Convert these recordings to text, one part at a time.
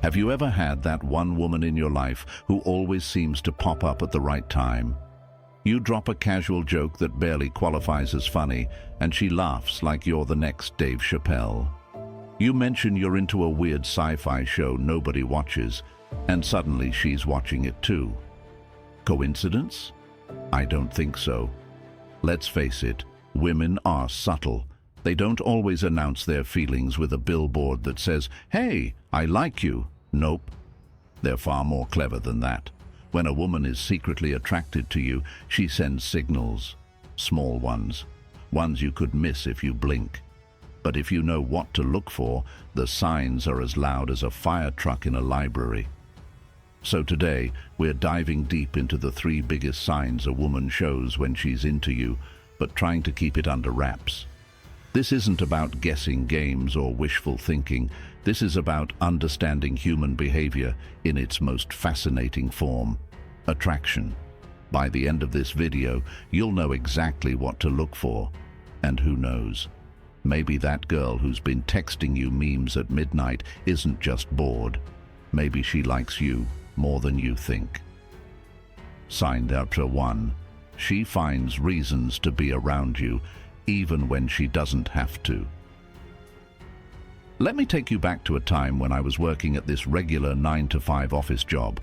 Have you ever had that one woman in your life who always seems to pop up at the right time? You drop a casual joke that barely qualifies as funny, and she laughs like you're the next Dave Chappelle. You mention you're into a weird sci-fi show nobody watches, and suddenly she's watching it too. Coincidence? I don't think so. Let's face it, women are subtle. They don't always announce their feelings with a billboard that says, "Hey, I like you." Nope. They're far more clever than that. When a woman is secretly attracted to you, she sends signals. Small ones. Ones you could miss if you blink. But if you know what to look for, the signs are as loud as a fire truck in a library. So today, we're diving deep into the 3 biggest signs a woman shows when she's into you, but trying to keep it under wraps. This isn't about guessing games or wishful thinking. This is about understanding human behavior in its most fascinating form: attraction. By the end of this video, you'll know exactly what to look for. And who knows? Maybe that girl who's been texting you memes at midnight isn't just bored. Maybe she likes you more than you think. Sign number 1. She finds reasons to be around you, even when she doesn't have to. Let me take you back to a time when I was working at this regular 9-to-5 office job.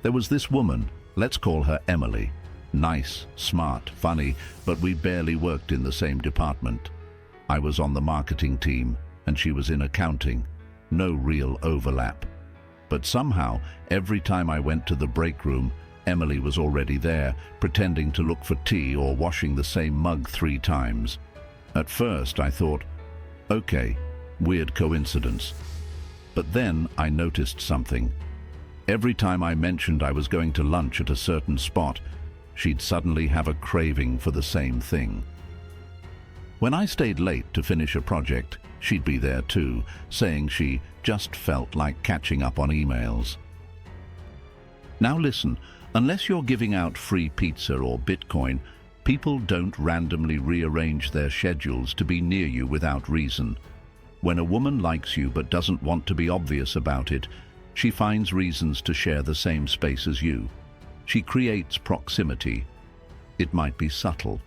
There was this woman, let's call her Emily. Nice, smart, funny, but we barely worked in the same department. I was on the marketing team, and she was in accounting. No real overlap. But somehow, every time I went to the break room, Emily was already there, pretending to look for tea or washing the same mug 3 times. At first, I thought, okay, weird coincidence. But then I noticed something. Every time I mentioned I was going to lunch at a certain spot, she'd suddenly have a craving for the same thing. When I stayed late to finish a project, she'd be there too, saying she just felt like catching up on emails. Now listen, unless you're giving out free pizza or Bitcoin, people don't randomly rearrange their schedules to be near you without reason. When a woman likes you but doesn't want to be obvious about it, she finds reasons to share the same space as you. She creates proximity. It might be subtle.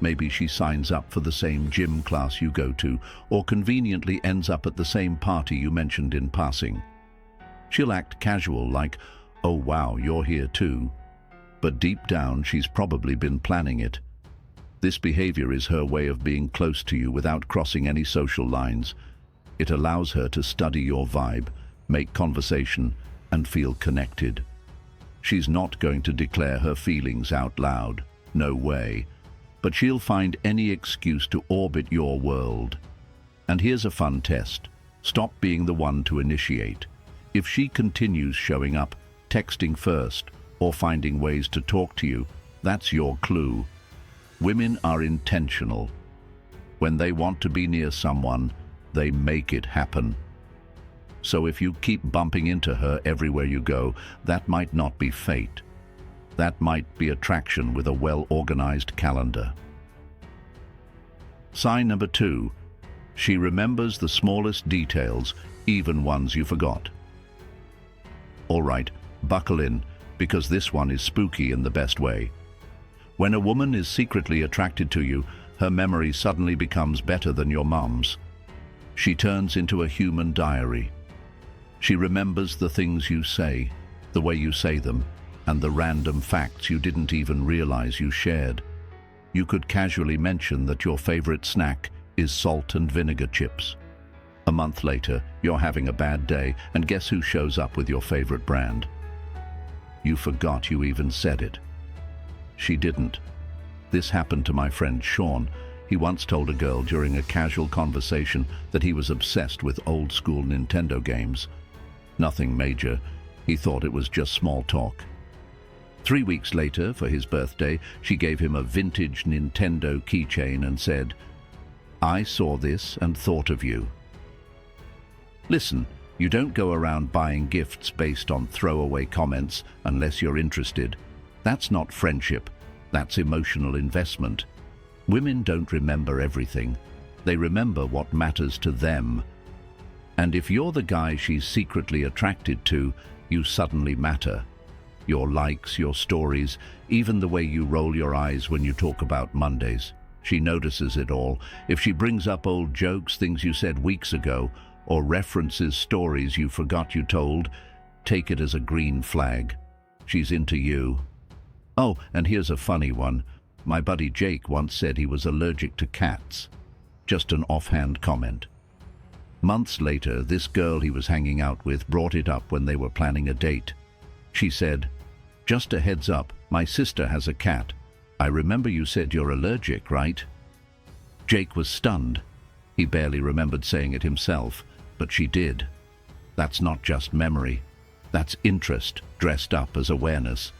Maybe she signs up for the same gym class you go to, or conveniently ends up at the same party you mentioned in passing. She'll act casual, like, "Oh wow, you're here too." But deep down, she's probably been planning it. This behavior is her way of being close to you without crossing any social lines. It allows her to study your vibe, make conversation, and feel connected. She's not going to declare her feelings out loud. No way. But she'll find any excuse to orbit your world. And here's a fun test. Stop being the one to initiate. If she continues showing up, texting first, or finding ways to talk to you, that's your clue. Women are intentional. When they want to be near someone, they make it happen. So if you keep bumping into her everywhere you go, that might not be fate. That might be attraction with a well-organized calendar. Sign number 2. She remembers the smallest details, even ones you forgot. All right, buckle in, because this one is spooky in the best way. When a woman is secretly attracted to you, her memory suddenly becomes better than your mum's. She turns into a human diary. She remembers the things you say, the way you say them, and the random facts you didn't even realize you shared. You could casually mention that your favorite snack is salt and vinegar chips. A month later, you're having a bad day, and guess who shows up with your favorite brand? You forgot you even said it. She didn't. This happened to my friend Sean. He once told a girl during a casual conversation that he was obsessed with old-school Nintendo games. Nothing major. He thought it was just small talk. 3 weeks later, for his birthday, she gave him a vintage Nintendo keychain and said, "I saw this and thought of you." Listen, you don't go around buying gifts based on throwaway comments unless you're interested. That's not friendship. That's emotional investment. Women don't remember everything. They remember what matters to them. And if you're the guy she's secretly attracted to, you suddenly matter. Your likes, your stories, even the way you roll your eyes when you talk about Mondays. She notices it all. If she brings up old jokes, things you said weeks ago, or references stories you forgot you told, take it as a green flag. She's into you. Oh, and here's a funny one. My buddy Jake once said he was allergic to cats. Just an offhand comment. Months later, this girl he was hanging out with brought it up when they were planning a date. She said, "Just a heads up, my sister has a cat. I remember you said you're allergic, right?" Jake was stunned. He barely remembered saying it himself, but she did. That's not just memory. That's interest dressed up as awareness.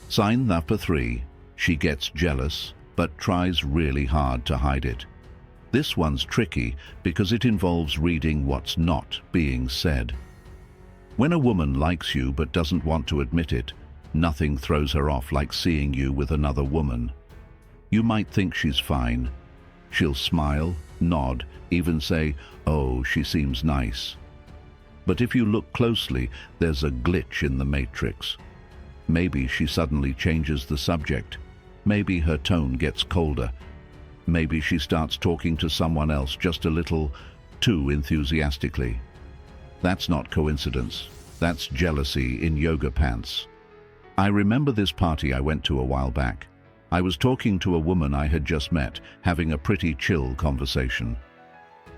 Sign number 3. She gets jealous, but tries really hard to hide it. This one's tricky because it involves reading what's not being said. When a woman likes you but doesn't want to admit it, nothing throws her off like seeing you with another woman. You might think she's fine. She'll smile, nod, even say, "Oh, she seems nice." But if you look closely, there's a glitch in the matrix. Maybe she suddenly changes the subject. Maybe her tone gets colder. Maybe she starts talking to someone else just a little too enthusiastically. That's not coincidence. That's jealousy in yoga pants. I remember this party I went to a while back. I was talking to a woman I had just met, having a pretty chill conversation.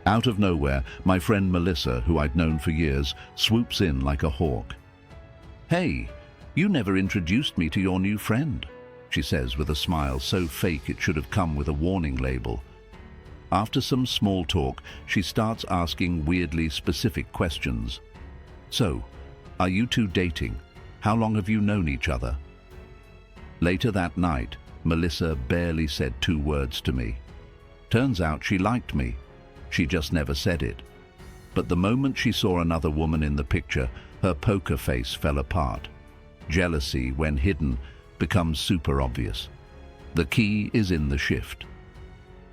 Out of nowhere, my friend Melissa, who I'd known for years, swoops in like a hawk. "Hey, you never introduced me to your new friend," she says with a smile so fake it should have come with a warning label. After some small talk, she starts asking weirdly specific questions. "So, are you two dating? How long have you known each other?" Later that night, Melissa barely said 2 words to me. Turns out she liked me. She just never said it. But the moment she saw another woman in the picture, her poker face fell apart. Jealousy, when hidden, becomes super obvious. The key is in the shift.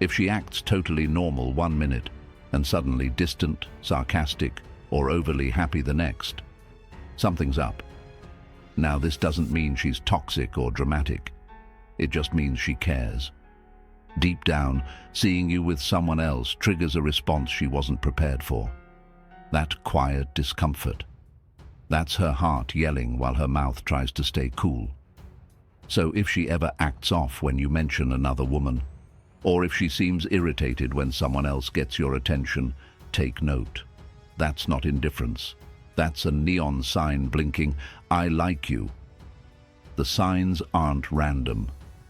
If she acts totally normal 1 minute and suddenly distant, sarcastic, or overly happy the next, something's up. Now, this doesn't mean she's toxic or dramatic. It just means she cares. Deep down, seeing you with someone else triggers a response she wasn't prepared for. That quiet discomfort. That's her heart yelling while her mouth tries to stay cool. So if she ever acts off when you mention another woman, or if she seems irritated when someone else gets your attention, take note. That's not indifference. That's a neon sign blinking, "I like you." The signs aren't random.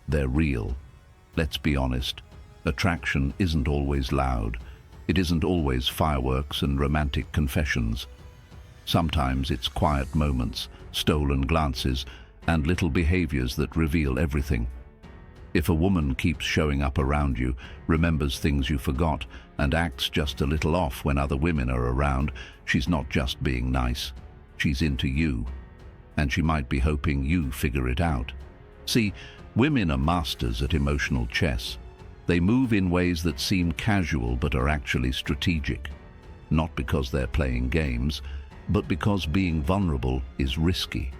They're real. Let's be honest. Attraction isn't always loud. It isn't always fireworks and romantic confessions. Sometimes it's quiet moments, stolen glances, and little behaviors that reveal everything. If a woman keeps showing up around you, remembers things you forgot, and acts just a little off when other women are around, she's not just being nice. She's into you. And she might be hoping you figure it out. See, women are masters at emotional chess. They move in ways that seem casual but are actually strategic. Not because they're playing games, but because being vulnerable is risky.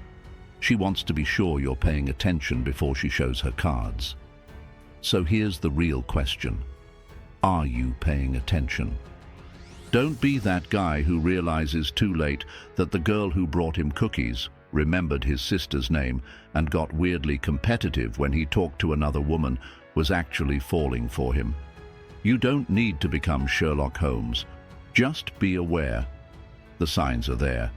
She wants to be sure you're paying attention before she shows her cards. So here's the real question. Are you paying attention? Don't be that guy who realizes too late that the girl who brought him cookies remembered his sister's name and got weirdly competitive when he talked to another woman was actually falling for him. You don't need to become Sherlock Holmes. Just be aware. The signs are there.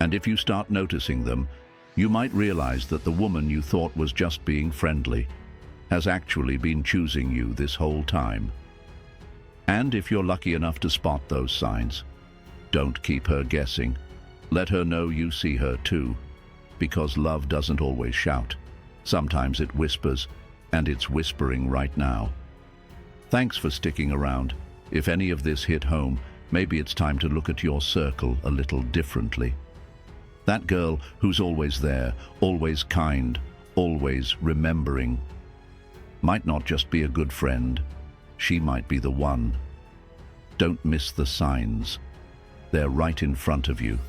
And if you start noticing them, you might realize that the woman you thought was just being friendly has actually been choosing you this whole time. And if you're lucky enough to spot those signs, don't keep her guessing. Let her know you see her too, because love doesn't always shout. Sometimes it whispers, and it's whispering right now. Thanks for sticking around. If any of this hit home, maybe it's time to look at your circle a little differently. That girl who's always there, always kind, always remembering, might not just be a good friend. She might be the one. Don't miss the signs. They're right in front of you.